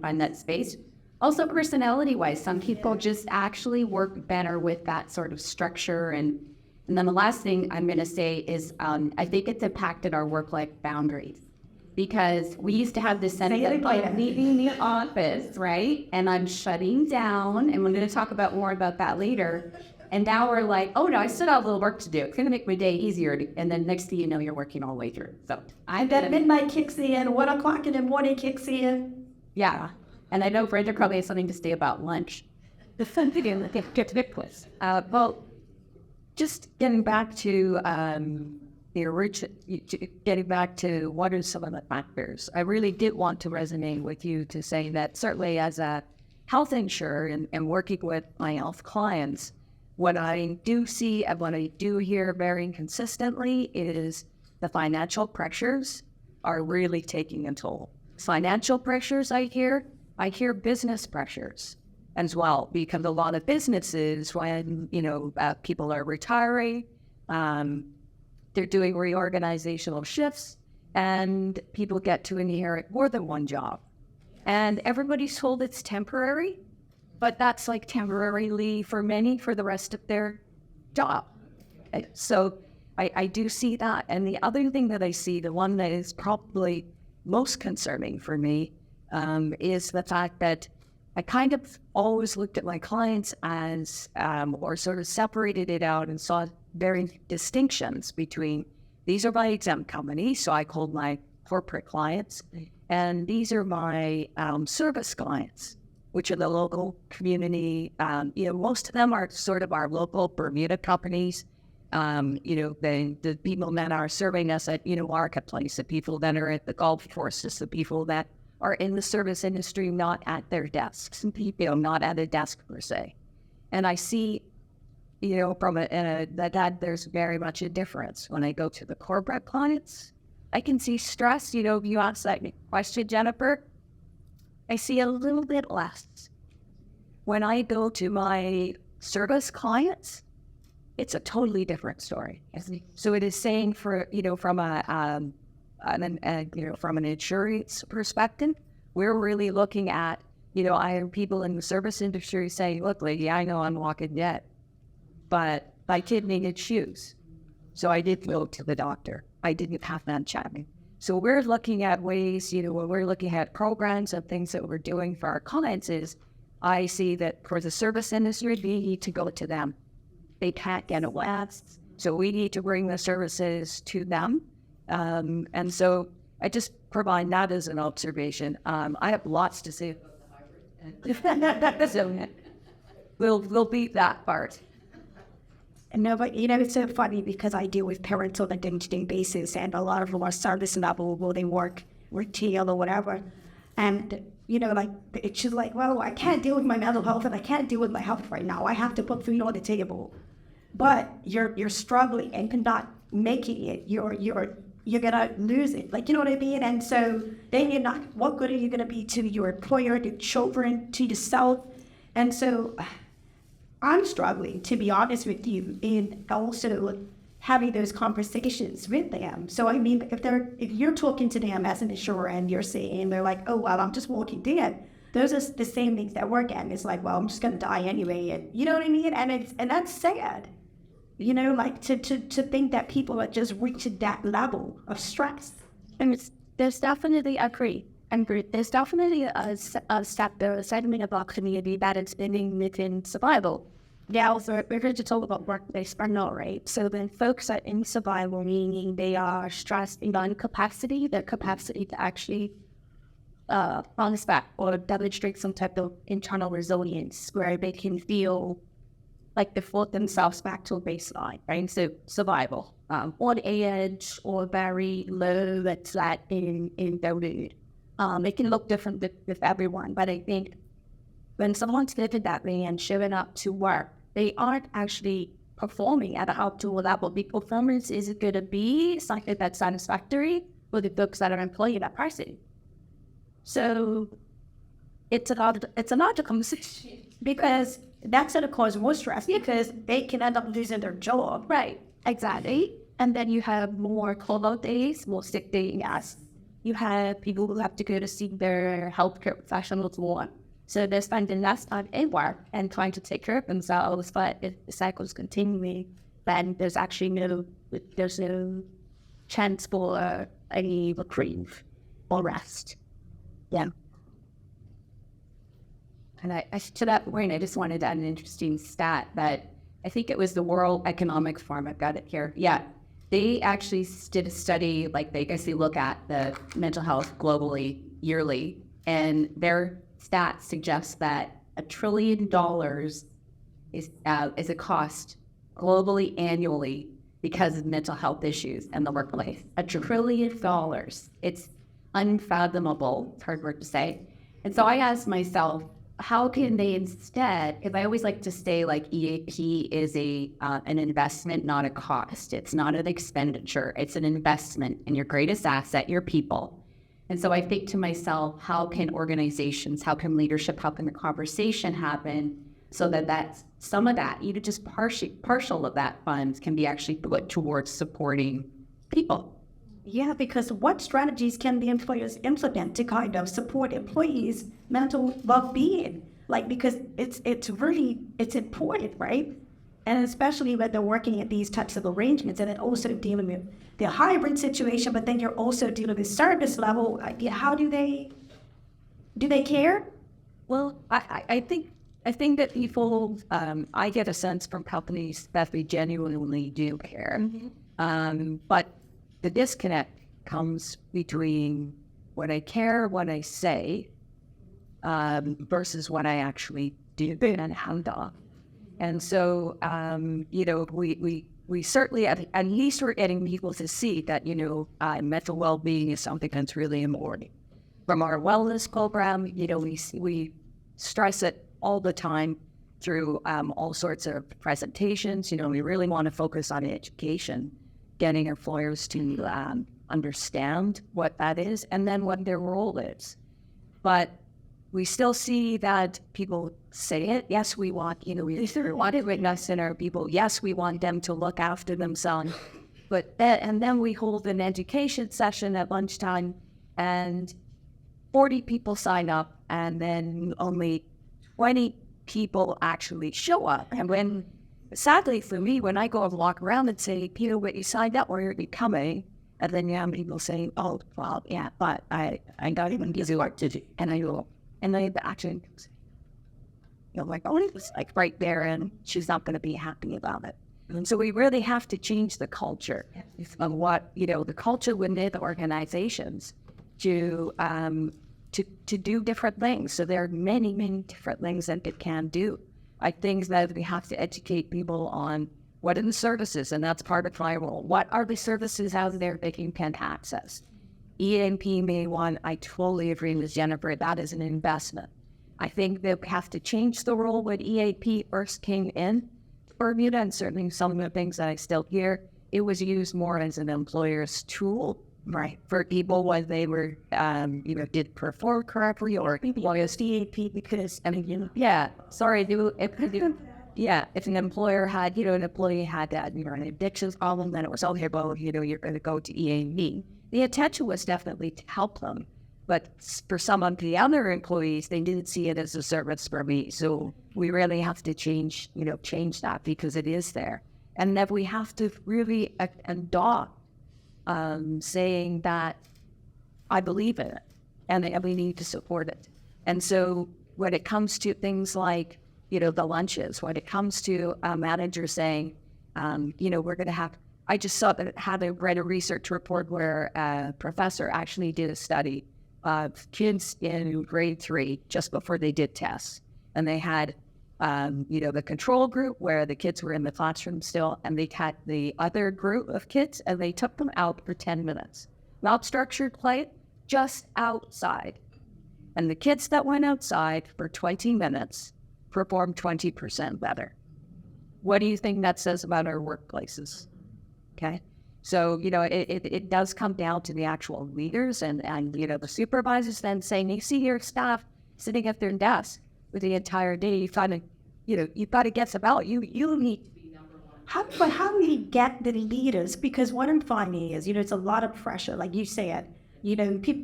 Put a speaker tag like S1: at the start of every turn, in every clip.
S1: find that space. Also, personality-wise, some people just actually work better with that sort of structure. And then the last thing I'm going to say is I think it's impacted our work-life boundaries because we used to have this sense of like leaving the office, right? And I'm shutting down, and we're going to talk about more about that later. And now we're like, oh no, I still have a little work to do. It's going to make my day easier. And then next thing you know, you're working all the way through. So
S2: that midnight kicks in, 1 o'clock in the morning kicks in.
S1: Yeah. And I know Brenda probably has something to say about lunch. The fun thing in get to the quiz. Well, just getting back to getting back to what are some of the factors. I really did want to resonate with you to say that certainly as a health insurer and working with my health clients, what I do see and what I do hear very consistently is the financial pressures are really taking a toll. Financial pressures I hear business pressures as well, because a lot of businesses, when, people are retiring, they're doing reorganizational shifts, and people get to inherit more than one job. And everybody's told it's temporary, but that's like temporarily for many for the rest of their job. So I do see that. And the other thing that I see, the one that is probably most concerning for me, is the fact that I kind of always looked at my clients as, or sort of separated it out and saw very distinctions between these are my exempt companies, so I called my corporate clients, and these are my service clients, which are the local community. Most of them are sort of our local Bermuda companies. The people that are serving us at, marketplace, the people that are at the golf courses, the people that are in the service industry, not at their desks, not at a desk per se. And I see, from that there's very much a difference. When I go to the corporate clients, I can see stress. If you ask that question, Jennifer, I see a little bit less. When I go to my service clients, it's a totally different story. So it is saying from an insurance perspective, we're really looking at, I have people in the service industry saying, look, lady, I know I'm walking dead, but my kid needed shoes. So I did go to the doctor. I didn't have that chatting. So we're looking at ways, when we're looking at programs and things that we're doing for our clients is, I see that for the service industry, we need to go to them. They can't get away. So we need to bring the services to them. And so I just provide that as an observation. I have lots to say about the hybrid. So we'll beat that part.
S2: No, but it's so funny because I deal with parents on a day-to-day basis, and a lot of them are service level where they work retail or whatever. And, it's just like, well, I can't deal with my mental health and I can't deal with my health right now. I have to put food on the table. But you're struggling and not making it. You're gonna lose it. Like, you know what I mean? And so then you're not, what good are you gonna be to your employer, to children, to yourself? And so I'm struggling, to be honest with you, in also having those conversations with them. So I mean, if you're talking to them as an insurer and you're saying, they're like, oh, well, I'm just walking dead. Those are the same things that we're getting. It's like, well, I'm just gonna die anyway. And you know what I mean? And that's sad. Like to think that people are just reaching that level of stress.
S1: And there's definitely there's definitely a segment of our community that is living within survival. Now, so we're going to talk about workplace burnout, right? So then folks are in survival, meaning they are stressed beyond capacity, their capacity to actually bounce back or demonstrate some type of internal resilience where they can feel like they float themselves back to a baseline, right? So survival, on edge or very low and flat in their mood. It can look different with everyone, but I think when someone's living that way and showing up to work, they aren't actually performing at a optimal level. The performance isn't going to be something that's satisfactory for the folks that are employed at pricing. So it's a logical conversation
S2: because that's going to cause more stress because they can end up losing their job.
S1: Right, exactly. And then you have more call-out days, more sick days. you have people who have to go to see their healthcare professionals more. So they're spending less time in work and trying to take care of themselves. But if the cycle's continuing, then there's actually no chance for any reprieve or rest. Yeah. And I to that point, I just wanted to add an interesting stat that I think it was the World Economic Forum. I've got it here. Yeah. They actually did a study, like they look at the mental health globally yearly, and their stats suggest that $1 trillion is a cost globally annually because of mental health issues in the workplace. $1 trillion. It's unfathomable. It's a hard word to say. And so I asked myself, how can they instead, because I always like to say like EAP is an investment, not a cost. It's not an expenditure. It's an investment in your greatest asset, your people. And so I think to myself, how can organizations, how can leadership, how can the conversation happen so that some of that, even just partial of that funds can be actually put towards supporting people.
S2: Yeah, because what strategies can the employers implement to kind of support employees' mental well-being? Like, because it's important, right? And especially when they're working at these types of arrangements, and then also dealing with the hybrid situation, but then you're also dealing with service level. How do they care?
S1: Well, I think that people, I get a sense from companies that they genuinely do care. But the disconnect comes between what I care, what I say, versus what I actually do and handle. And so, we certainly, at least we're getting people to see that, mental well-being is something that's really important. From our wellness program, we stress it all the time through all sorts of presentations. We really want to focus on education, getting employers to understand what that is and then what their role is. But we still see that people say it. Yes, we want, we want to witness in our people. Yes, we want them to look after themselves. And then we hold an education session at lunchtime and 40 people sign up and then only 20 people actually show up. And sadly for me, when I go and walk around and say, when you signed up, where are you coming? And then you have people saying, oh, well, yeah, but I don't even give you work to do. And I go, and then the action, like, oh, it was like right there, and she's not going to be happy about it. And so we really have to change the culture of what, the culture within the organizations to do different things. So there are many, many different things that it can do. I think that we have to educate people on what are the services, and that's part of my role. What are the services out there they can access? EAP may one, I totally agree with Jennifer, that is an investment. I think that we have to change the role when EAP first came in Bermuda, and certainly some of the things that I still hear, it was used more as an employer's tool, right, for people when they were, did perform correctly, or employers EAP because, if an employer had, an employee had that, an addiction problem, then it was, okay, well, you're going to go to EAP. The intention was definitely to help them. But for some of the other employees, they didn't see it as a service for me. So we really have to change that because it is there. And that we have to really adopt saying that I believe in it and that we need to support it. And so when it comes to things like, the lunches, when it comes to a manager saying, we're going to have, I just saw that read a research report where a professor actually did a study of kids in grade 3 just before they did tests. And they had, the control group where the kids were in the classroom still, and they had the other group of kids and they took them out for 10 minutes. Not structured play, just outside. And the kids that went outside for 20 minutes performed 20% better. What do you think that says about our workplaces? Okay. So, it does come down to the actual leaders and the supervisors then saying, you see your staff sitting at their desk for the entire day, you've got to get some out. You need to be number one.
S2: How do we get the leaders? Because what I'm finding is, it's a lot of pressure, like you said.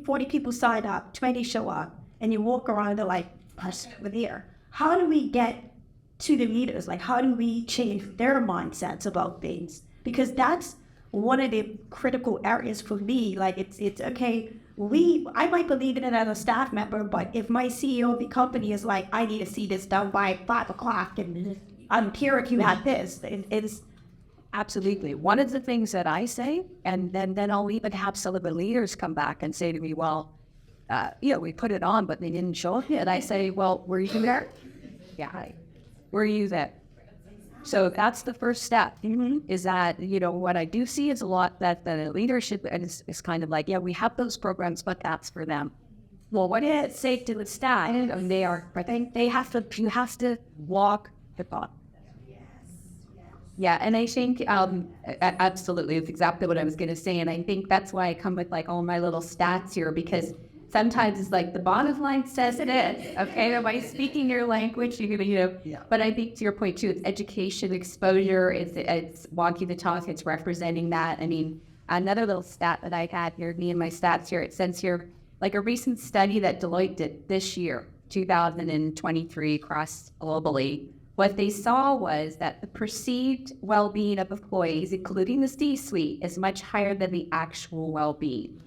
S2: 40 people sign up, 20 show up, and you walk around and like, over there. How do we get to the leaders? Like, how do we change their mindsets about things? Because that's one of the critical areas for me. Like, it's okay. I might believe in it as a staff member, but if my CEO of the company is like, I need to see this done by 5 o'clock, and I'm here if you have this, it's
S1: Absolutely. One of the things that I say, and then I'll even have some of the leaders come back and say to me, well, we put it on, but they didn't show up yet. I say, well, were you there? Yeah. Were you there? So that's the first step, is that, what I do see is a lot that the leadership is kind of like, yeah, we have those programs, but that's for them. Well, what does it say to the staff? You have to walk the talk. Yeah, and I think absolutely, it's exactly what I was going to say, and I think that's why I come with like all my little stats here, because sometimes it's like the bottom line says it is, okay? By speaking your language, you're gonna, But I think to your point too, it's education, exposure, it's walking the talk, it's representing that. I mean, another little stat that I had here, me and my stats here, it says here, like a recent study that Deloitte did this year, 2023, across globally. What they saw was that the perceived well-being of employees, including the C-suite, is much higher than the actual well-being.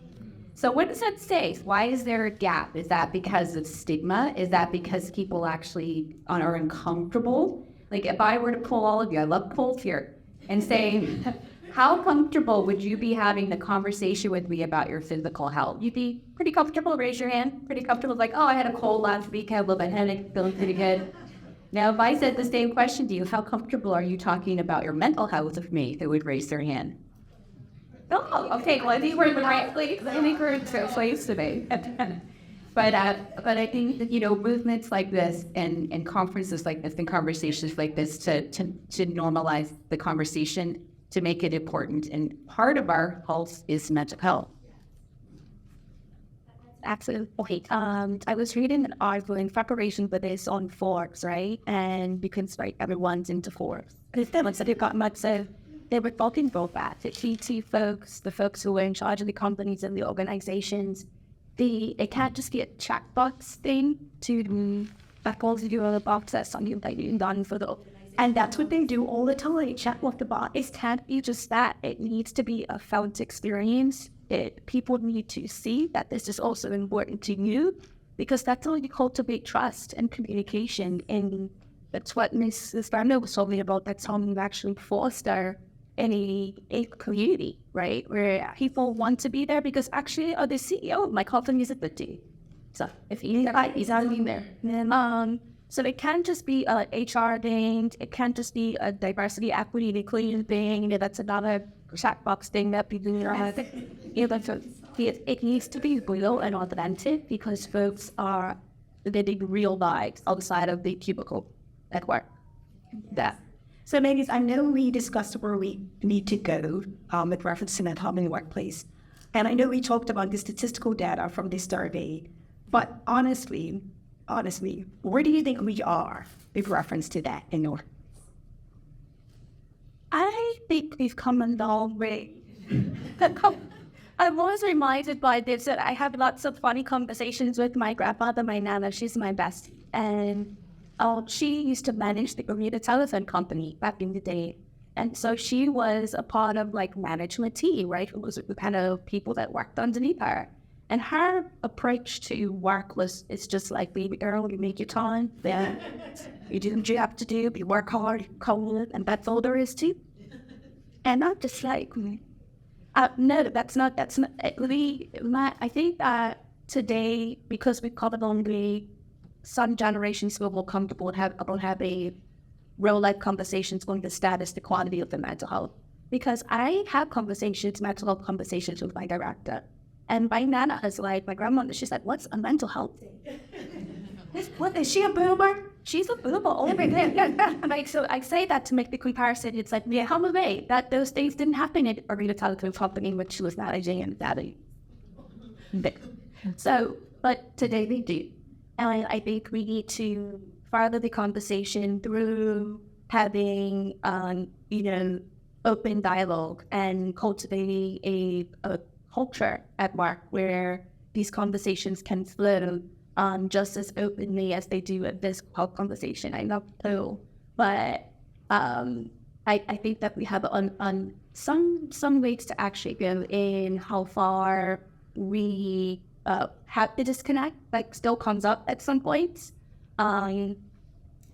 S1: So what does that say? Why is there a gap? Is that because of stigma? Is that because people actually are uncomfortable? Like if I were to pull all of you, I love polls here, and say, how comfortable would you be having the conversation with me about your physical health? You'd be pretty comfortable, raise your hand. Pretty comfortable, like, oh, I had a cold last week, I have a little bit of headache, feeling pretty good. Now, if I said the same question to you, how comfortable are you talking about your mental health with me? Who would raise their hand? Oh, okay. Well, I think we're in the right place. I think we're in the place today. But I think that, movements like this and conferences like this and conversations like this to normalize the conversation, to make it important. And part of our health is mental health.
S3: Absolutely. I was reading an article in preparation for this on Forbes, right? And because everyone's into Forbes. They were talking about that. The TT folks, the folks who are in charge of the companies and the organizations, it can't just be a checkbox thing that calls you on a box that's something that you've done for the organization. And that's what they do all the time. Check what the box. It can't be just that. It needs to be a felt experience. People need to see that this is also important to you, because that's how you cultivate trust and communication. And that's what Ms. Brando was talking about. That's how you actually foster a community, right? Where people want to be there because actually, the CEO of my company is a good dude. So if he's out there. So it can't just be a HR thing. It can't just be a diversity, equity, and inclusion thing. That's another checkbox thing that people have. It needs to be real and authentic, because folks are living real lives outside of the cubicle at work.
S2: So, ladies, I know we discussed where we need to go with reference to that home in the workplace. And I know we talked about the statistical data from this survey. But honestly, where do you think we are with reference to that in your?
S3: I think we've come a long way. I was reminded by this that I have lots of funny conversations with my grandmother, my nana. She's my bestie. And she used to manage the Bermuda telephone company back in the day. And so she was a part of management team, right? It was the kind of people that worked underneath her. And her approach to work it's just like, baby girl, you make your time, then you do what you have to do, you work hard, and that's all there is to it. And I'm just like, no, that's not, I think that today, because we've come along some generations feel more comfortable and have a real life conversations on the status, the quality of the mental health. Because I have mental health conversations with my director. And my nana is my grandmother, she's like, what's a mental health thing? What, is she a boomer? She's a boomer. Oh my God. So I say that to make the comparison. It's like, yeah, how am I? That those things didn't happen in Arena Telephone Company when she was managing and daddy. So, but today they do. And I think we need to further the conversation through having, open dialogue and cultivating a culture at work where these conversations can flow just as openly as they do at this conversation. I love too, but I think that we have on some ways to actually go in how far we have the disconnect that still comes up at some points,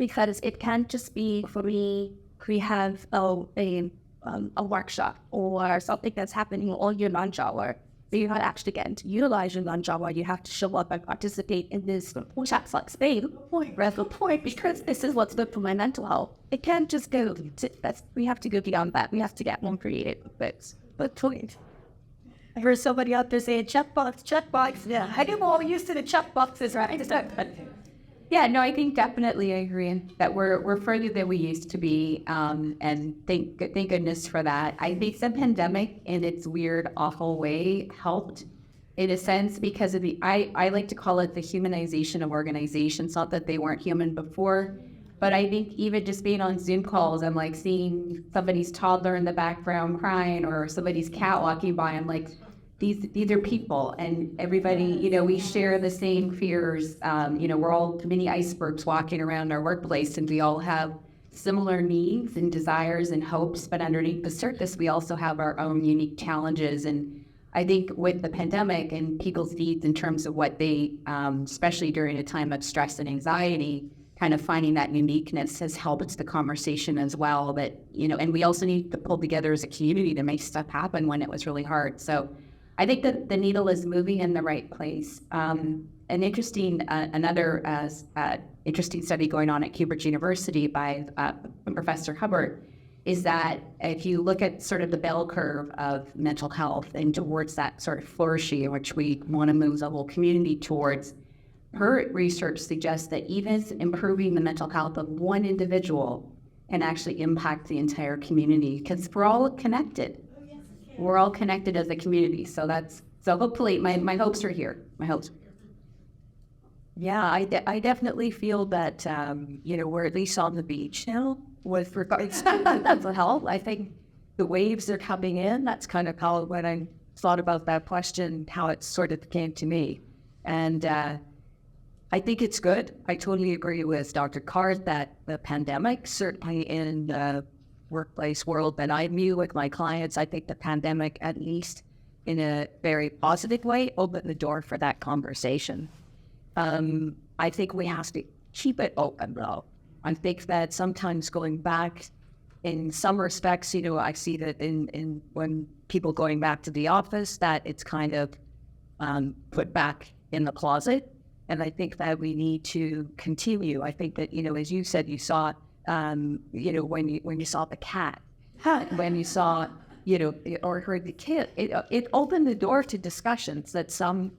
S3: because it can't just be for me. We have a workshop or something that's happening on your lunch hour. So you're not actually getting to utilize your lunch hour. You have to show up and participate in this chat like space. Point, because this is what's good for my mental health. It can't just go. We have to go beyond that. We have to get more creative with books. But point. I heard somebody out there saying checkbox. Yeah, I think we're all used to the checkboxes, right? Yeah, no, I think definitely I agree that we're further than we used to be, and thank goodness for that. I think the pandemic, in its weird, awful way, helped in a sense because of I like to call it the humanization of organizations. Not that they weren't human before, but I think even just being on Zoom calls, I'm like seeing somebody's toddler in the background crying or somebody's cat walking by. I'm like, these are people, and everybody, we share the same fears. We're all mini icebergs walking around our workplace, and we all have similar needs and desires and hopes, but underneath the surface, we also have our own unique challenges. And I think with the pandemic and people's needs in terms of what they, especially during a time of stress and anxiety, kind of finding that uniqueness has helped the conversation as well. But, and we also need to pull together as a community to make stuff happen when it was really hard. So I think that the needle is moving in the right place. Another interesting study going on at Cambridge University by Professor Hubbard is that if you look at sort of the bell curve of mental health and towards that sort of flourishing, which we want to move the whole community towards, her research suggests that even improving the mental health of one individual can actually impact the entire community because we're all connected. We're all connected as a community. So hopefully my hopes are here. My hopes. Yeah, I definitely feel that, we're at least on the beach now with regards to mental health. I think the waves are coming in. That's kind of how when I thought about that question, how it sort of came to me. And I think it's good. I totally agree with Dr. Card that the pandemic, certainly in the workplace world that I view with my clients, I think the pandemic, at least in a very positive way, opened the door for that conversation. I think we have to keep it open, though. I think that sometimes going back, in some respects, I see that in when people going back to the office, that it's kind of put back in the closet. And I think that we need to continue. I think that, as you said, you saw when you saw the cat, when you saw, or heard the kid, it opened the door to discussions that some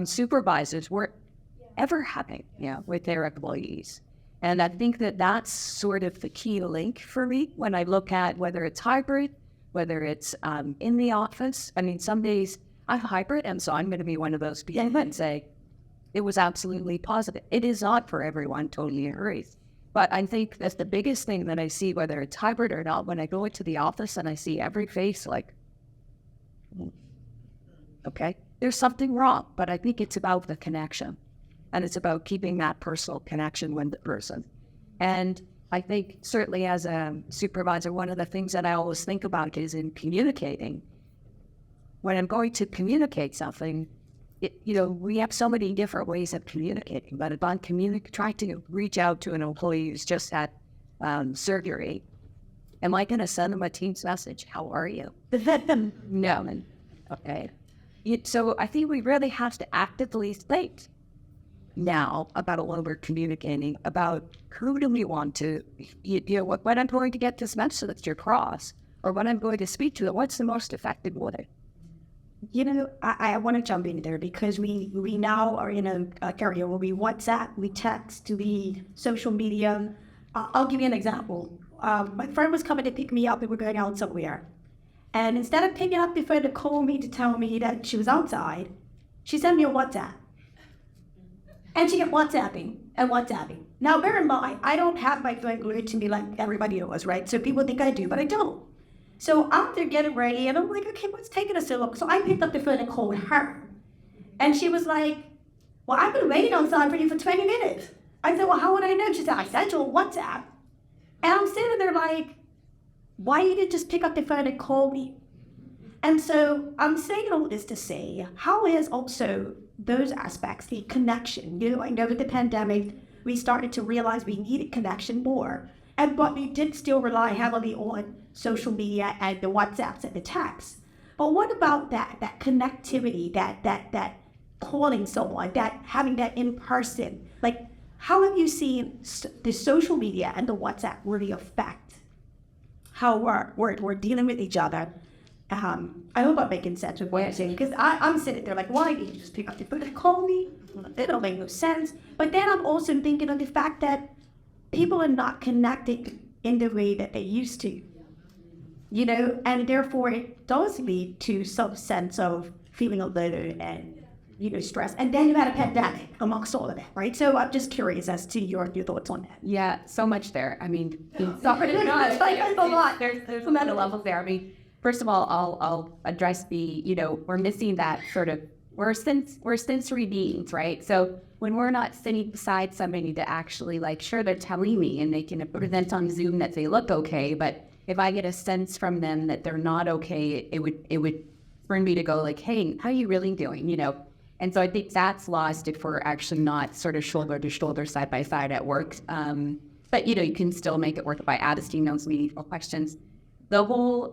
S3: supervisors weren't ever having, with their employees. And I think that that's sort of the key link for me when I look at whether it's hybrid, whether it's in the office. I mean, some days I'm hybrid, and so I'm going to be one of those people and say, it was absolutely positive. It is not for everyone, totally agrees. But I think that's the biggest thing that I see, whether it's hybrid or not, when I go into the office and I see every face like, okay, there's something wrong. But I think it's about the connection. And it's about keeping that personal connection with the person. And I think certainly as a supervisor, one of the things that I always think about is in communicating. When I'm going to communicate something, we have so many different ways of communicating, but if I'm trying to reach out to an employee who's just had surgery, am I going to send them a Teams message? How are you? No. Okay. So I think we really have to actively think now about when we're communicating about who do we want to, when I'm going to get this message across, or when I'm going to speak to it, what's the most effective way?
S2: I want to jump in there because we now are in an area where we WhatsApp, we text, we social media. I'll give you an example. My friend was coming to pick me up and we're going out somewhere. And instead of picking up the phone to call me to tell me that she was outside, she sent me a WhatsApp. And she kept WhatsApping and WhatsApping. Now, bear in mind, I don't have my phone glued to me like everybody else, right? So people think I do, but I don't. So after getting ready, and I'm like, okay, what's taking us so long? So I picked up the phone and called her. And she was like, well, I've been waiting on time for you for 20 minutes. I said, well, how would I know? She said, I sent you a WhatsApp. And I'm sitting there like, why you didn't just pick up the phone and call me? And so I'm saying all this to say, how is also those aspects, the connection? You know, I know with the pandemic, we started to realize we needed connection more. But we did still rely heavily on social media and the WhatsApps and the texts. But what about that connectivity, that calling someone, that having that in person? Like, how have you seen the social media and the WhatsApp really affect how we're dealing with each other? I hope I'm making sense with what I'm saying, because I'm sitting there like, why did you just pick up the phone and call me? It don't make no sense. But then I'm also thinking of the fact that people are not connecting in the way that they used to, you know, and therefore it does lead to some sense of feeling alone and, you know, stress. And then you had a pandemic amongst all of that, right? So I'm just curious as to your thoughts on that.
S1: Yeah, so much there. I mean,
S2: It's like a lot.
S1: There's a lot of levels there. I mean, first of all, I'll address the, you know, we're missing that sort of, we're sensory beings, right? So when we're not sitting beside somebody to actually, like, sure, they're telling me and they can present on Zoom that they look okay, but if I get a sense from them that they're not okay, it would bring me to go like, hey, how are you really doing, you know? And so I think that's lost if we're actually not sort of shoulder to shoulder, side by side at work. But, you know, you can still make it work by asking those meaningful questions. The whole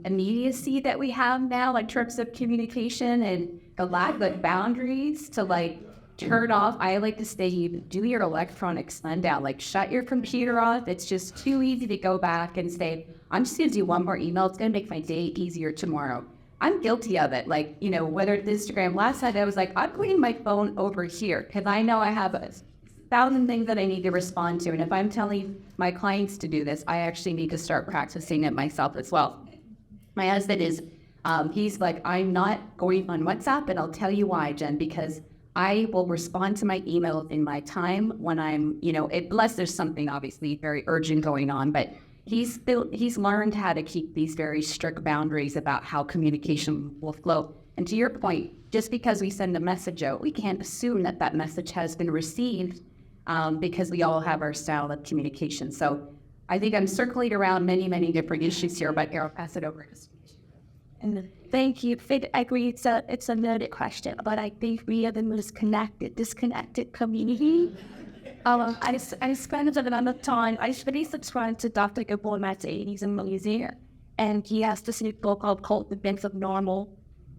S1: immediacy that we have now, like, in terms of communication and the lack of boundaries to, like, turn off. I like to say, do your electronic sundown, like, shut your computer off. It's just too easy to go back and say, I'm just going to do one more email. It's going to make my day easier tomorrow. I'm guilty of it. Like, you know, whether it's Instagram, last night I was like, I'm putting my phone over here because I know I have 1,000 things that I need to respond to. And if I'm telling my clients to do this, I actually need to start practicing it myself as well. My husband is, he's like, I'm not going on WhatsApp, and I'll tell you why, Jen, because I will respond to my emails in my time when I'm, you know, unless there's something obviously very urgent going on, but he's learned how to keep these very strict boundaries about how communication will flow. And to your point, just because we send a message out, we can't assume that that message has been received because we all have our style of communication. So I think I'm circling around many, many different issues here, but I'll pass it over to you.
S3: And thank you. I agree. It's a loaded question, but I think we are the most disconnected community. I spend a lot of time. I really subscribe to Dr. Gabor Mate. He's amazing, and he has this new book called The Bends of Normal,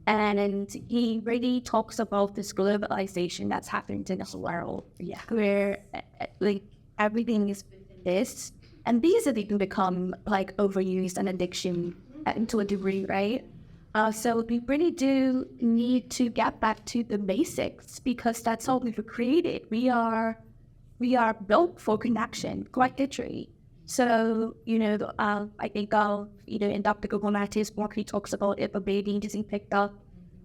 S3: and he really talks about this globalization that's happened in the world, where like everything is this, and these are can become like overused and addiction to a degree, right? So we really do need to get back to the basics because that's how we were created. We are built for connection, quite literally. So, you know, I think you know, in Dr. Google Mate's work, he talks about if a baby isn't picked up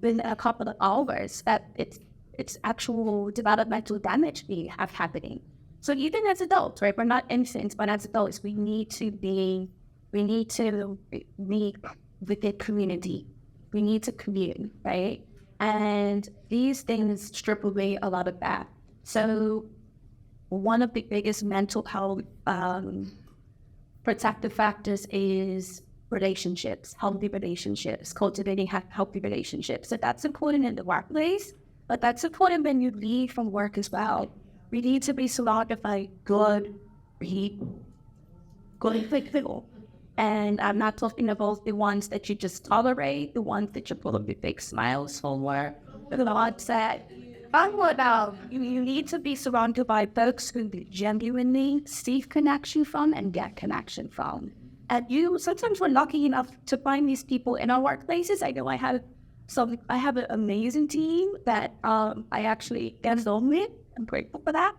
S3: within a couple of hours, that it's actual developmental damage happening. So even as adults, right, we're not infants, but as adults, we need to be within community. We need to commune, right? And these things strip away a lot of that. So one of the biggest mental health protective factors is relationships, healthy relationships, cultivating healthy relationships. So that's important in the workplace, but that's important when you leave from work as well. We need to be surrounded by good people. And I'm not talking about the ones that you just tolerate, the ones that you put up with big smiles for, the ones that you need to be surrounded by folks who genuinely seek connection from and get connection from. And sometimes we're lucky enough to find these people in our workplaces. I know I have an amazing team that I actually get along with. I'm grateful for that.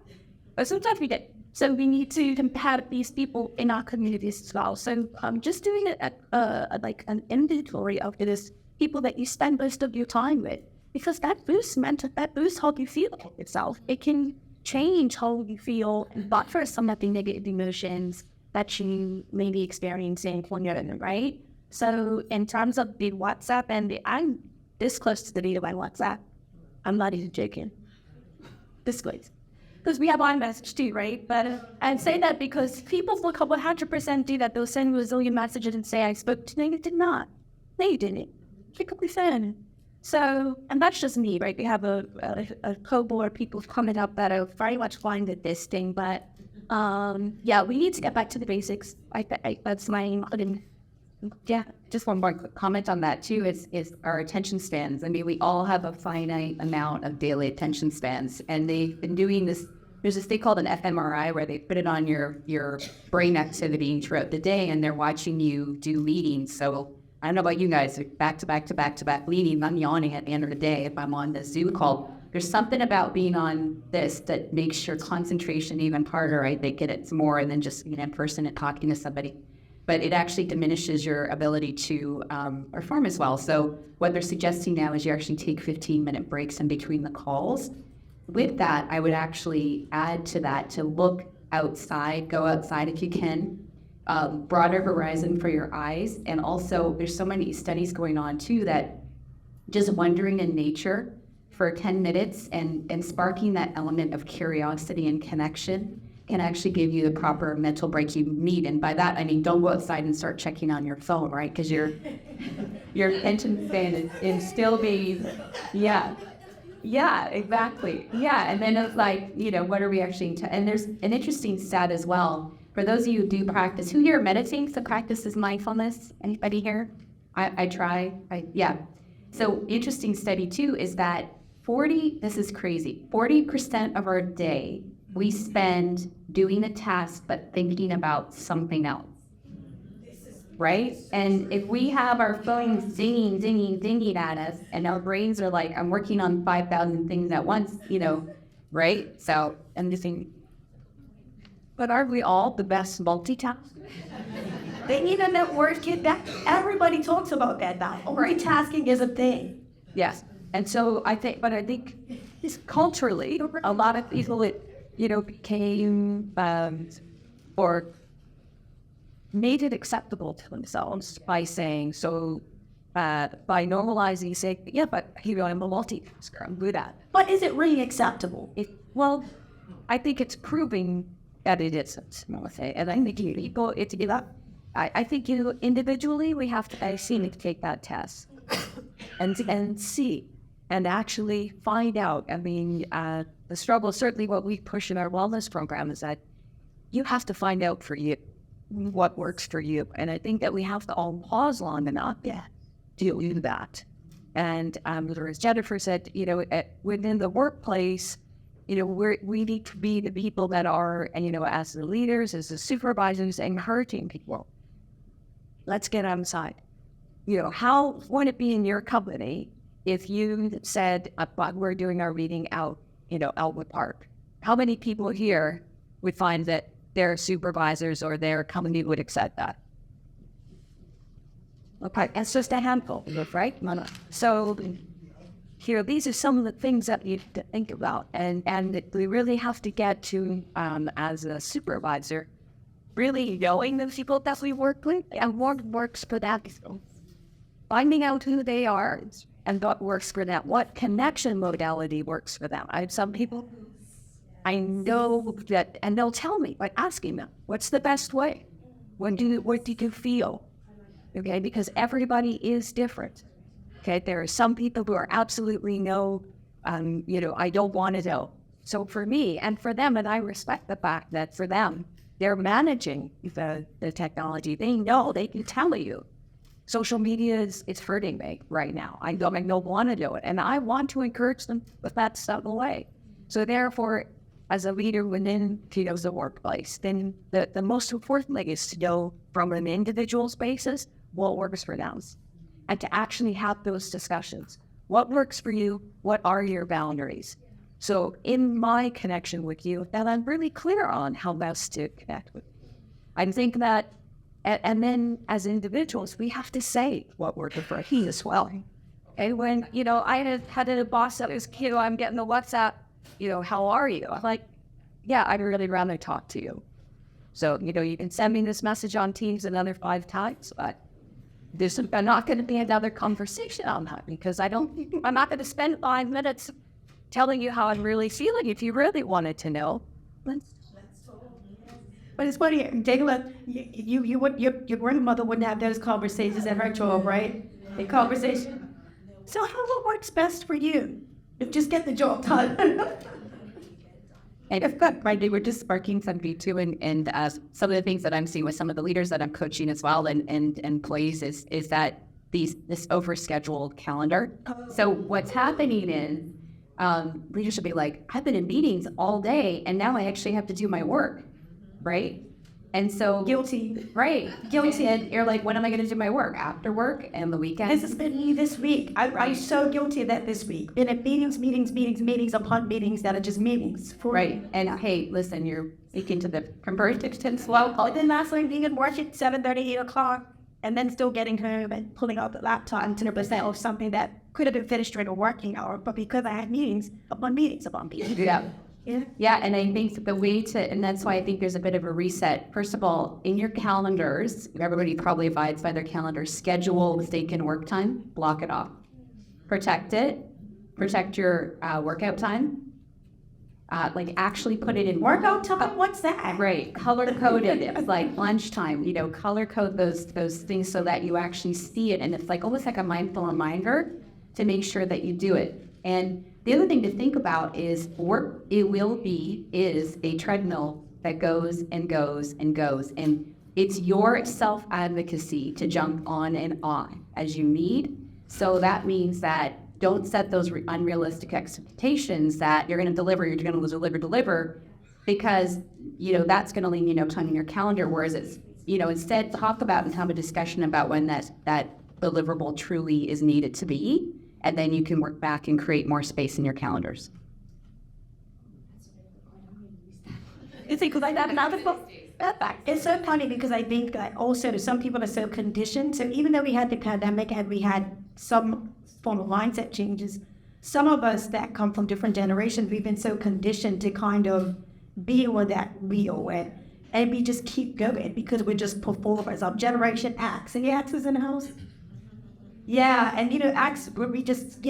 S3: But sometimes we get. So we need to have these people in our communities as well. So just doing like an inventory of these people that you spend most of your time with, because that boosts how you feel about yourself. It can change how you feel and buffer some of the negative emotions that you may be experiencing on your own, right? So in terms of the WhatsApp, I'm this close to the date of my WhatsApp. I'm not even joking. This close. Because we have iMessage too, right? But I say that because people will 100% do that. They'll send you a zillion messages and say, I spoke to you. You did not. No, you didn't. Pick up the phone. So, and that's just me, right? We have a cohort of people coming up that are very much fine with this thing. But yeah, we need to get back to the basics. That's my
S1: Yeah, just one more quick comment on that too is our attention spans. I mean, we all have a finite amount of daily attention spans, and they've been doing this. There's this thing called an fMRI where they put it on your brain activity throughout the day, and they're watching you do meetings. So I don't know about you guys, back to back to back to back meetings. I'm yawning at the end of the day if I'm on this Zoom call. There's something about being on this that makes your concentration even harder. I think it's more than just being in person and talking to somebody. But it actually diminishes your ability to perform as well. So what they're suggesting now is you actually take 15-minute breaks in between the calls. With that, I would actually add to that to look outside, go outside if you can, broader horizon for your eyes. And also there's so many studies going on too that just wandering in nature for 10 minutes and sparking that element of curiosity and connection can actually give you the proper mental break you need. And by that, I mean, don't go outside and start checking on your phone, right? Because your attention span is still being, yeah, exactly. Yeah, and then it's like, what are we actually, and there's an interesting stat as well. For those of you who do practice, who here meditates and practices mindfulness? Anybody here? I try, yeah. So interesting study too is that this is crazy, 40% of our day we spend doing a task but thinking about something else, right? And if we have our phones dinging at us, and our brains are like, I'm working on 5,000 things at once, right? So I'm just thinking, but aren't we all the best multitaskers?
S2: They need a network kit. That everybody talks about that now. Multitasking is a thing.
S1: Yes, and so I think just culturally, a lot of people became or made it acceptable to themselves by saying, by normalizing, saying, yeah, but I'm a multitasker, I'm good at it.
S2: But is it really acceptable?
S1: Well, I think it's proving that it isn't. And I think people, I think individually we have to take that test and see and actually find out. I mean, the struggle, certainly what we push in our wellness program is that you have to find out for you what works for you. And I think that we have to all pause long enough to do that. And as Jennifer said, within the workplace, we need to be the people that are, as the leaders, as the supervisors, encouraging people. Let's get outside. How would it be in your company if you said, we're doing our meeting out, Elwood Park? How many people here would find that their supervisors or their company would accept that? Okay, it's just a handful, right? So these are some of the things that you have to think about, and we really have to get to, as a supervisor, really knowing the people that we work with and what works for that. Finding out who they are and what works for them, what connection modality works for them. I have some people I know that, and they'll tell me by asking them, what's the best way? What do you feel? Okay, because everybody is different. Okay, there are some people who are absolutely no, I don't want to know. So for me and for them, and I respect the fact that for them, they're managing the technology. They know, they can tell you. Social media is hurting me right now. I don't want to do it. And I want to encourage them to put that stuff away. So therefore, as a leader within the workplace, then the most important thing is to know from an individual's basis what works for them. And to actually have those discussions. What works for you? What are your boundaries? So in my connection with you, that I'm really clear on how best to connect with you. I think that, and then as individuals, we have to say what works for he as well. And when, I had a boss that was, I'm getting the WhatsApp, how are you? I'm like, yeah, I'd really rather talk to you. So, you can send me this message on Teams another 5 times, but there's not going to be another conversation on that because I'm not going to spend 5 minutes telling you how I'm really feeling. If you really wanted to know,
S2: But it's funny, Dagla, your grandmother wouldn't have those conversations at her job, right? The conversation. So what works best for you? Just get the job done.
S1: and I've got, right, they were just sparking some too, and some of the things that I'm seeing with some of the leaders that I'm coaching as well and employees is that this overscheduled calendar. So what's happening is leaders should be like, I've been in meetings all day and now I actually have to do my work, right? And so
S2: Guilty.
S1: right, guilty. And you're like, when am I going to do my work? After work and the weekend?
S2: This has been me this week. I'm so guilty of that this week. Been at meetings upon meetings that are just meetings.
S1: Right. And hey, listen, you're speaking to the converted tense well.
S2: And then last night being at work at 7:30, 8 o'clock, and then still getting home and pulling out the laptop and 100% of something that could have been finished during a working hour, but because I had meetings upon meetings upon meetings.
S1: Yeah.
S2: Yeah.
S1: Yeah, and I think the way to, and that's why I think there's a bit of a reset. First of all, in your calendars, everybody probably abides by their calendars, schedule mistaken work time, block it off. Protect it. Protect your workout time. Like actually put it in
S2: Workout time? What's that?
S1: Right, color coded. It's like lunchtime, color code those things so that you actually see it. And it's like almost like a mindful reminder to make sure that you do it. And the other thing to think about is work, is a treadmill that goes and goes and goes. And it's your self-advocacy to jump on and on as you need. So that means that don't set those unrealistic expectations that you're going to deliver, because, that's going to leave you no time in your calendar. Whereas it's, instead talk about and have a discussion about when that deliverable truly is needed to be. And then you can work back and create more space in your calendars.
S2: It's so funny because I think that also some people are so conditioned. So even though we had the pandemic and we had some form of mindset changes, some of us that come from different generations, we've been so conditioned to kind of be with that wheel and we just keep going because we're just performers of Generation X. Any X's in the house? Yeah, and X, where we just,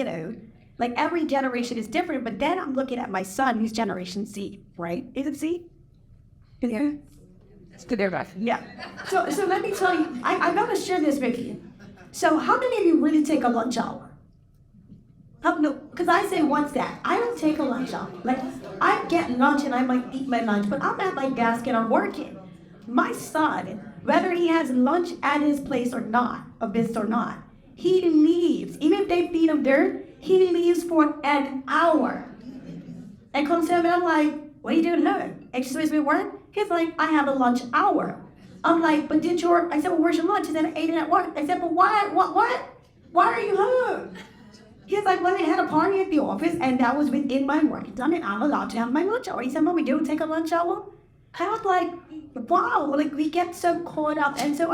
S2: like every generation is different, but then I'm looking at my son, who's Generation Z, right? Is it Z? Yeah.
S1: It's to their right.
S2: Yeah. So let me tell you, I'm going to share this with you. So how many of you really take a lunch hour? No, because I say once that, I don't take a lunch hour. Like, I get lunch and I might eat my lunch, but I'm at my desk and I'm working. My son, whether he has lunch at his place or not, of this or not, he leaves. Even if they feed him dirt, he leaves for an hour. And comes home and I'm like, what are you doing home? Excuse me, what? He's like, I have a lunch hour. I'm like, but I said, well, where's your lunch? He said, I ate it at work. I said, but why? What? Why are you home? He's like, well, they had a party at the office and that was within my work done and I'm allowed to have my lunch hour. He said, Mom, we don't take a lunch hour? I was like, wow, like we get so caught up. And so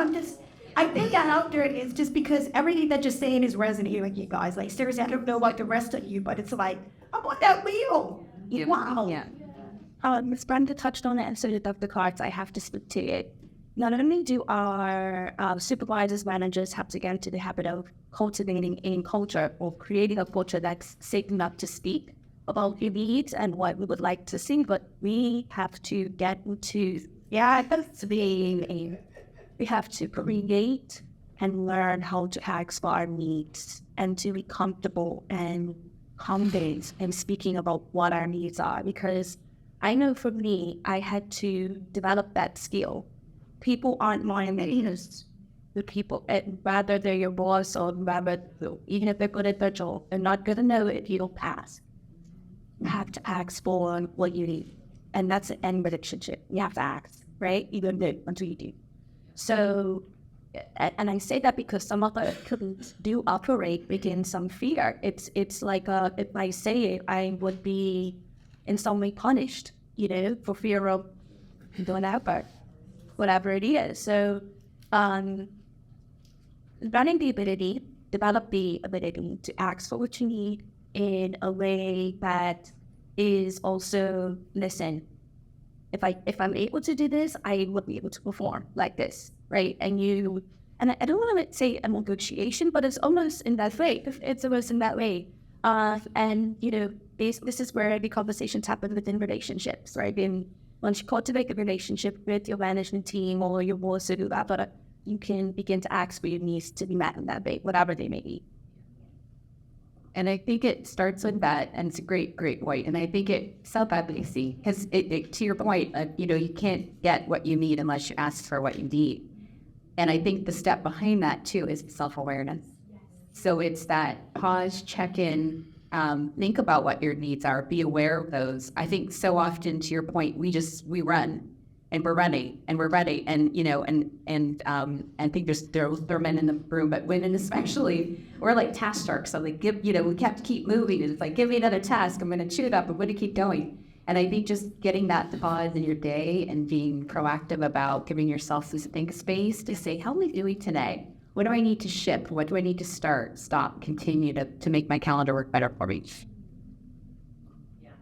S2: I think that out there is just because everything that you're saying is resonating with you guys. Like, seriously, I don't know about the rest of you, but it's like, I'm on that wheel.
S1: Yeah.
S2: Wow.
S1: Yeah.
S3: Ms. Brenda touched on it, and so did Dr. Carts. I have to speak to it. Not only do our supervisors, managers have to get into the habit of cultivating a culture or creating a culture that's safe enough to speak about your needs and what we would like to see, but we have to get into, we have to create and learn how to ask for our needs and to be comfortable and confident in speaking about what our needs are. Because I know for me, I had to develop that skill. People aren't my enemies. The people, whether they're your boss or whether, even if they're good at their job, they're not going to know if you don't pass. You have to ask for what you need. And that's an end relationship. You have to ask, right? You don't know until you do. So, and I say that because some of us do operate within some fear. It's like if I say it, I would be in some way punished, for fear of doing that part, whatever it is. So, develop the ability to ask for what you need in a way that is also, listen, if I'm able to do this, I will be able to perform like this, right? And you And I don't want to say a negotiation, but it's almost in that way. It's almost in that way. And, you know, this is where the conversations happen within relationships, right? And once you cultivate a relationship with your management team or your boss or whoever, you can begin to ask for your needs to be met in that way, whatever they may be.
S1: And I think it starts with that, and it's a great point. And I think it's self-advocacy, because to your point, you know, you can't get what you need unless you ask for what you need. And I think the step behind that too is self-awareness. So it's that pause, check in, think about what your needs are, be aware of those. I think so often, to your point, we run. And we're ready, and you know, and think there are men in the room, but women especially, we're like task sharks. So like, we have to keep moving. It's like, give me another task. I'm going to chew it up. I'm going to keep going. And I think just getting that pause in your day and being proactive about giving yourself this think space to say, how am I doing today? What do I need to shift? What do I need to stop, continue to make my calendar work better for me?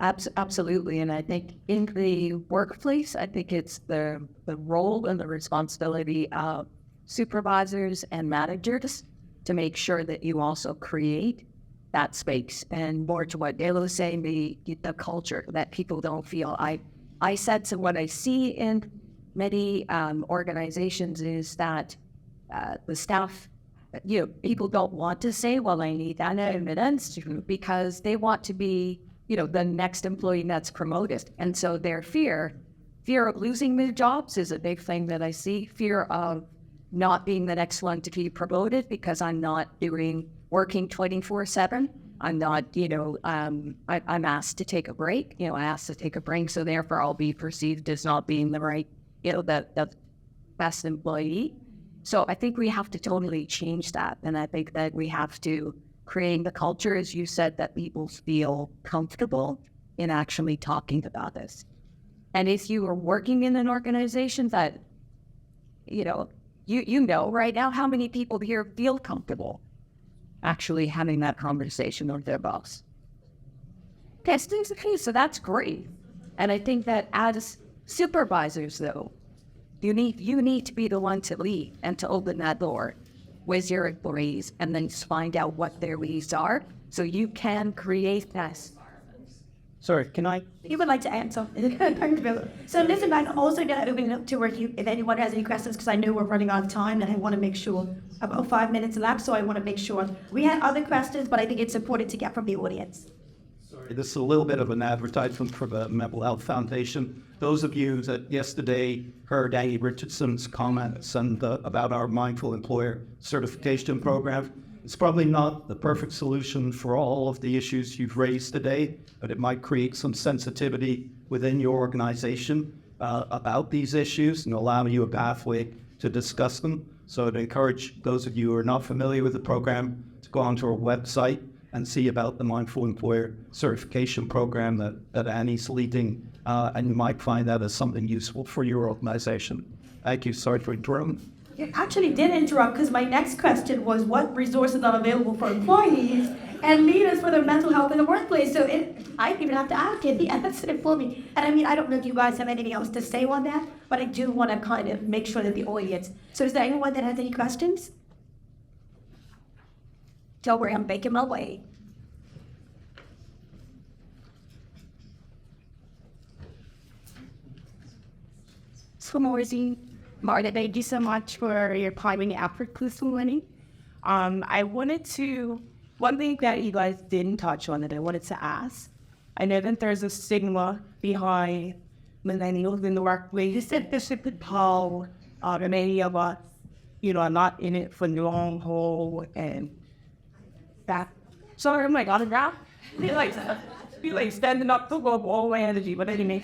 S1: Absolutely. And I think in the workplace, I think it's the role and the responsibility of supervisors and managers to make sure that you also create that space. And more to what Dale was saying, the culture that people don't feel. I said, so what I see in many organizations is that the staff, you know, people don't want to say, well, I need that evidence, because they want to be, you know, the next employee that's promoted. And so their fear of losing their jobs is a big thing that I see. Fear of not being the next one to be promoted because I'm not working 24/7. I'm not, you know, I'm asked to take a break, you know, so therefore I'll be perceived as not being the right, you know, the best employee. So I think we have to totally change that. And I think that we have to create the culture, as you said, that people feel comfortable in actually talking about this. And if you are working in an organization that, you know right now how many people here feel comfortable actually having that conversation with their boss. Okay, so that's great. And I think that as supervisors, though, you need to be the one to lead and to open that door with your employees, and then find out what their needs are so you can create that.
S4: Sorry, can I?
S2: You would like to add something? So listen, I'm also going to open it up to work if anyone has any questions, because I know we're running out of time and I want to make sure about 5 minutes left. So I want to make sure we had other questions, but I think it's important to get from the audience.
S4: Sorry, this is a little bit of an advertisement for the Mental Health Foundation. Those of you that yesterday heard Annie Richardson's comments about our Mindful Employer Certification Program, it's probably not the perfect solution for all of the issues you've raised today, but it might create some sensitivity within your organization about these issues and allow you a pathway to discuss them. So I'd encourage those of you who are not familiar with the program to go onto our website and see about the Mindful Employer Certification Program that Annie's leading, and you might find that as something useful for your organization. Thank you. Sorry for interrupting.
S2: You actually did interrupt, because my next question was what resources are available for employees and leaders for their mental health in the workplace. So I didn't even have to ask it. He answered it for me. And I mean, I don't know if you guys have anything else to say on that, but I do want to kind of make sure that the audience. So is there anyone that has any questions? Don't worry, I'm making my way.
S3: So Marta, thank you so much for your time and effort this morning. I wanted to, one thing that you guys didn't touch on that I wanted to ask, I know that there's a stigma behind millennials in the workplace, how many of us, you know, are not in it for the long haul, and that, sorry, I'm like on the ground, feel like standing up to go up all my energy, but anyway,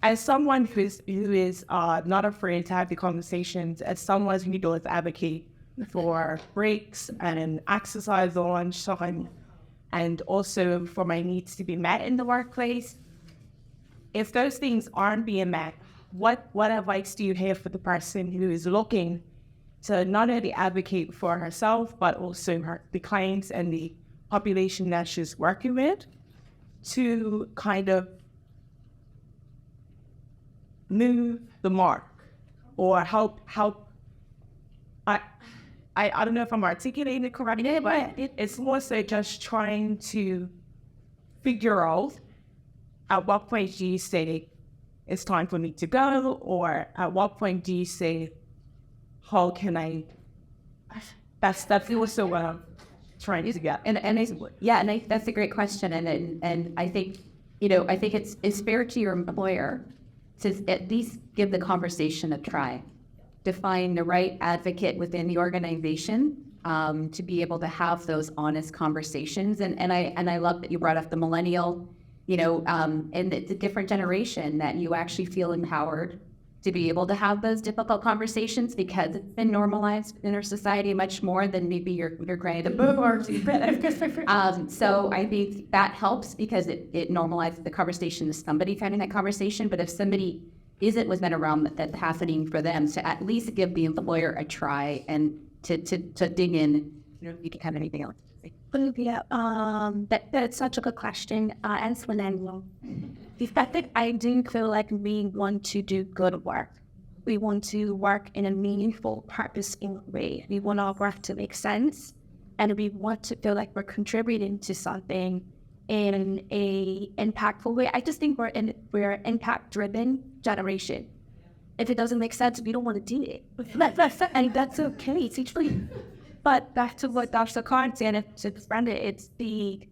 S3: as someone who is not afraid to have the conversations, as someone who does advocate for breaks and exercise on time, and also for my needs to be met in the workplace, if those things aren't being met, what advice do you have for the person who is looking to not only advocate for herself, but also the clients and the population that she's working with, to kind of move the mark
S5: or help. I don't know if I'm articulating it correctly, but it's more so just trying to figure out at what point do you say it's time for me to go, or at what point do you say, how can I? That's also what I'm trying to get.
S1: That's a great question, and I think I think it's fair to your employer to at least give the conversation a try, to find the right advocate within the organization, to be able to have those honest conversations. And I love that you brought up the millennial, and it's a different generation that you actually feel empowered to be able to have those difficult conversations because it's been normalized in our society much more than maybe your grandparents. So I think that helps because it normalizes the conversation to somebody having that conversation. But if somebody wasn't around that's happening for them, to at least give the employer a try and to dig in. You can have anything else.
S3: Olivia, that's such a good question. As millennial, the fact that I do feel like we want to do good work. We want to work in a meaningful, purposeful way. We want our work to make sense, and we want to feel like we're contributing to something in a impactful way. I just think we're an impact-driven generation. If it doesn't make sense, we don't want to do it. And that's okay. It's actually. But back to what Dr. Khan said, to Brenda, it's the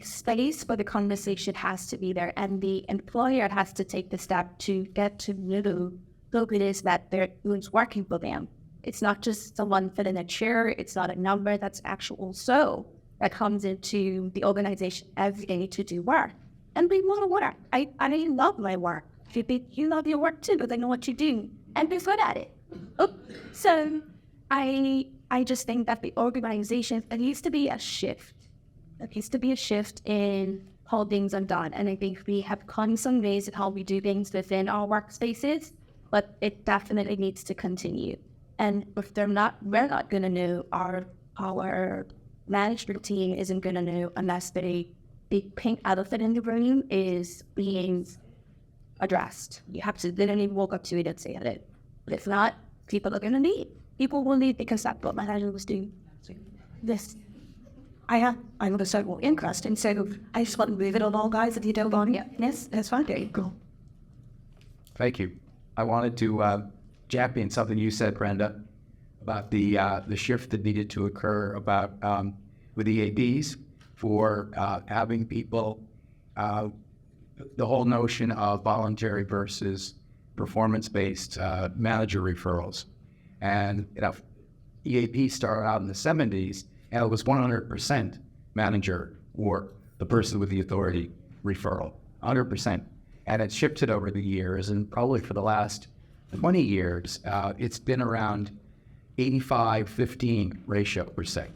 S3: space for the conversation has to be there, and the employer has to take the step to get to know who it is who's working for them. It's not just someone filling a chair. It's not a number. That's actual soul that comes into the organization every day to do work. And we want to work. I love my work. You love your work too, because I know what you do, and be good at it. So I just think that the organization, there needs to be a shift. There needs to be a shift in how things are done. And I think we have come some ways in how we do things within our workspaces, but it definitely needs to continue. And if we're not going to know, our management team isn't going to know unless the pink elephant in the room is being addressed. You have to literally walk up to it and say it. But if not, people are going to leave. People will leave because that's what my husband was doing. This. I'm a certain interest, and so I just want to move it along, guys. If you don't want it, yes, that's fine. There you go.
S6: Thank you. I wanted to champion something you said, Brenda, about the shift that needed to occur about with EAPs for having people, the whole notion of voluntary versus performance-based manager referrals. And EAP started out in the 70s, and it was 100% manager or the person with the authority referral, 100%. And it shifted over the years, and probably for the last 20 years, it's been around 85-15 ratio %.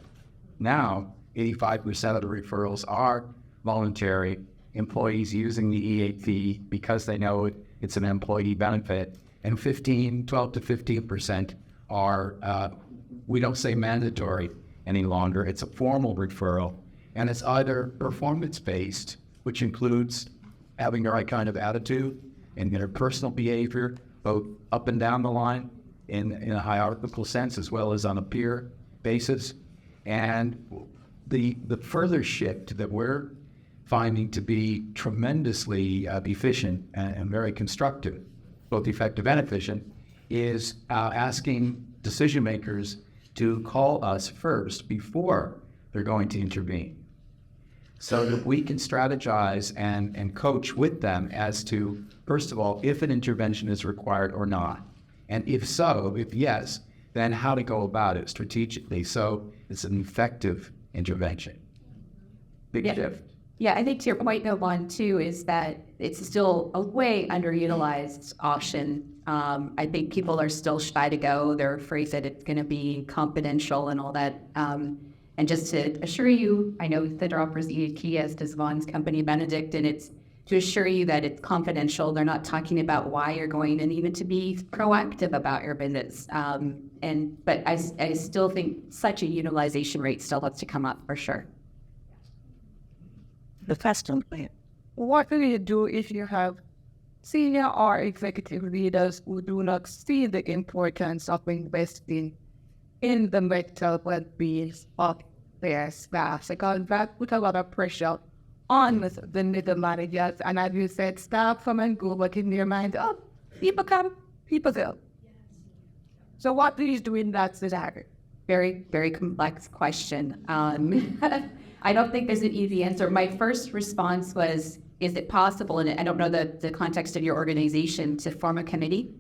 S6: Now, 85% of the referrals are voluntary, employees using the EAP because they know it's an employee benefit, and 12 to 15% are, we don't say mandatory any longer, it's a formal referral, and it's either performance-based, which includes having the right kind of attitude and interpersonal behavior, both up and down the line in a hierarchical sense, as well as on a peer basis. And the further shift that we're finding to be tremendously efficient and very constructive, both effective and efficient, is asking decision makers to call us first before they're going to intervene, so that we can strategize and coach with them as to, first of all, if an intervention is required or not. And if so, if yes, then how to go about it strategically so it's an effective intervention. Big shift.
S1: Yeah, I think to your point, though, Juan, too, is that it's still a way underutilized option. I think people are still shy to go. They're afraid that it's going to be confidential and all that. And just to assure you, I know Thidra offers EAP, as does Vaughn's company, Benedict, and it's to assure you that it's confidential. They're not talking about why you're going, and even to be proactive about your business. But I still think such a utilization rate still has to come up for sure.
S5: The question plan. What do you do if you have
S7: senior or executive leaders who do not see the importance of investing in the mental well-being of their staff, because that put a lot of pressure on the middle managers. And as you said, staff come and go, but in their mind, oh, people come, people go. So what do you do in that scenario?
S1: Very, very complex question. I don't think there's an easy answer. My first response was, is it possible, and I don't know the context of your organization, to form a committee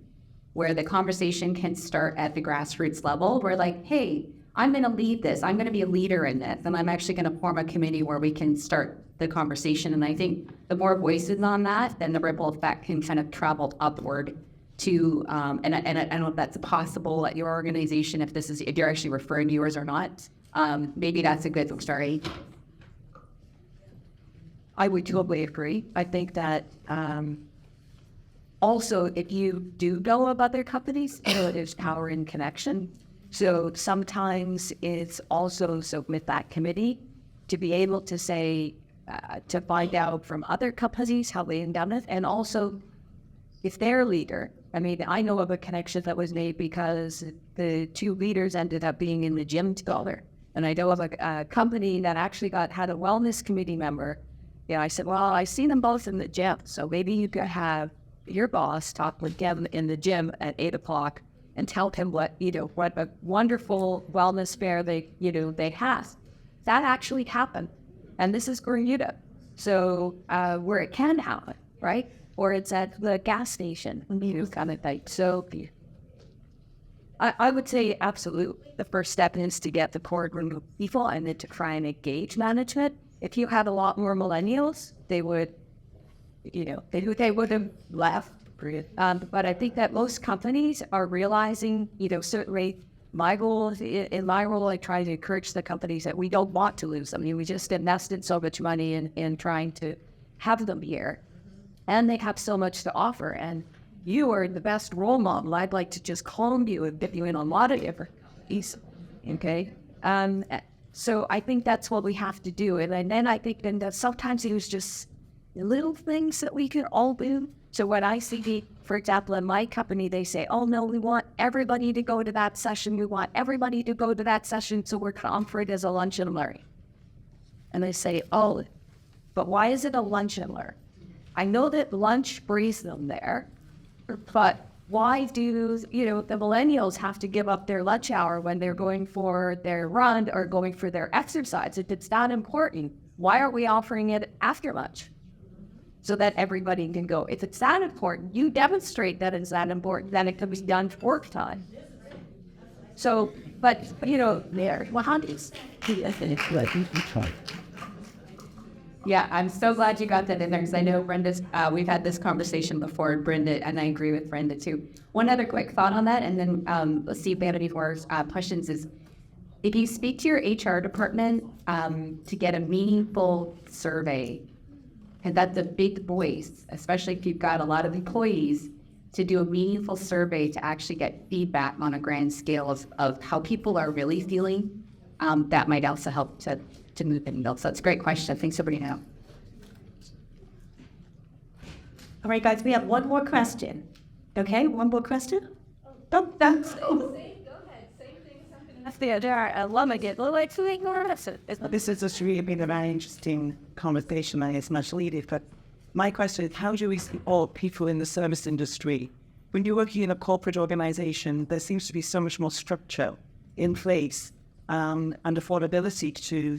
S1: where the conversation can start at the grassroots level? We're like, hey, I'm going to lead this. I'm going to be a leader in this. And I'm actually going to form a committee where we can start the conversation. And I think the more voices on that, then the ripple effect can kind of travel upward to, and I don't know if that's possible at your organization, if you're actually referring to yours or not. Maybe that's a good story. I would totally agree. I think that also, if you do know of other companies, there's power in connection. So sometimes it's also with that committee to be able to say, to find out from other companies how they've done it. And also, if their leader, I mean, I know of a connection that was made because the two leaders ended up being in the gym together. And I know of a company that actually had a wellness committee member. Yeah, I said, well, I see them both in the gym. So maybe you could have your boss talk with them in the gym at 8 o'clock and tell him what a wonderful wellness fair they have. That actually happened. And this is Bermuda. So where it can happen, right? Or it's at the gas station, kind of thing. So I would say absolutely. The first step is to get the boardroom of people and then to try and engage management. If you had a lot more millennials, they would, they would have left. But I think that most companies are realizing, certainly my goal in my role, I try to encourage the companies that we don't want to lose them. I mean, we just invested so much money in trying to have them here. And they have so much to offer. And you are the best role model. I'd like to just calm you and get you in a lot of different pieces. Okay? So I think that's what we have to do. And then I think that sometimes it was just little things that we can all do. So when I see, for example, in my company, they say, oh, no, we want everybody to go to that session. We want everybody to go to that session. So we're going to offer it as a lunch and learn. And they say, oh, but why is it a lunch and learn? I know that lunch brings them there, but why do, the millennials have to give up their lunch hour when they're going for their run or going for their exercise? If it's that important, why are we offering it after lunch so that everybody can go? If it's that important, you demonstrate that it's that important, then it can be done for work time. So, but, there, well, how does Yeah, I'm so glad you got that in there because I know Brenda's, we've had this conversation before, Brenda, and I agree with Brenda too. One other quick thought on that, and then let's see if we have any more questions, is if you speak to your HR department to get a meaningful survey, and that's a big voice, especially if you've got a lot of employees, to do a meaningful survey to actually get feedback on a grand scale of how people are really feeling, that might also help to move the needle. So it's a great question. Thanks for bringing it up.
S2: All right, guys, we have one more question. Okay, one more question? That's
S3: the other. I love it. Like to ignore it.
S5: This has just really been a very interesting conversation and it's much needed. But my question is, how do we support people in the service industry? When you're working in a corporate organization, there seems to be so much more structure in place and affordability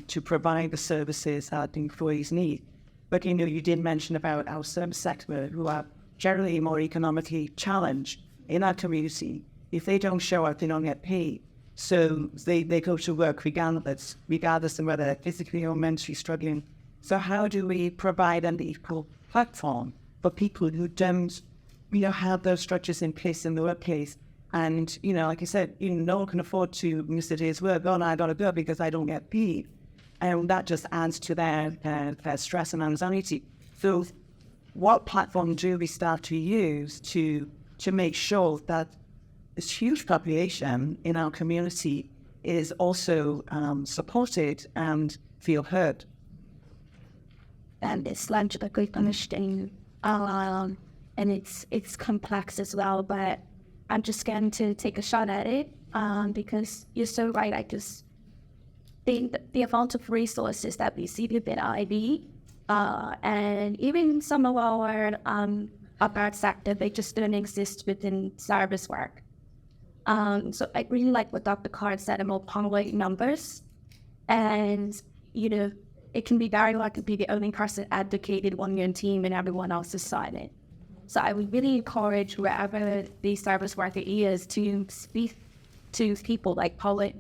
S5: to provide the services that the employees need. But, you did mention about our service sector, who are generally more economically challenged in our community. If they don't show up, they don't get paid. So they go to work regardless of whether they're physically or mentally struggling. So how do we provide an equal platform for people who don't, have those structures in place in the workplace? And, like I said, no one can afford to miss a day's work. Oh, no, I got to go because I don't get paid. And that just adds to their stress and anxiety. So what platform do we start to use to make sure that this huge population in our community is also supported and feel heard?
S3: And it's largely understanding. and it's complex as well. But I'm just going to take a shot at it because you're so right. I just think that the amount of resources that we see within IB and even some of our upper sector, they just don't exist within service work. So I really like what Dr. Card said about public numbers. And, you know, it can be very hard to be the only person advocated on your team and everyone else is silent. So I would really encourage wherever the service worker is to speak to people like public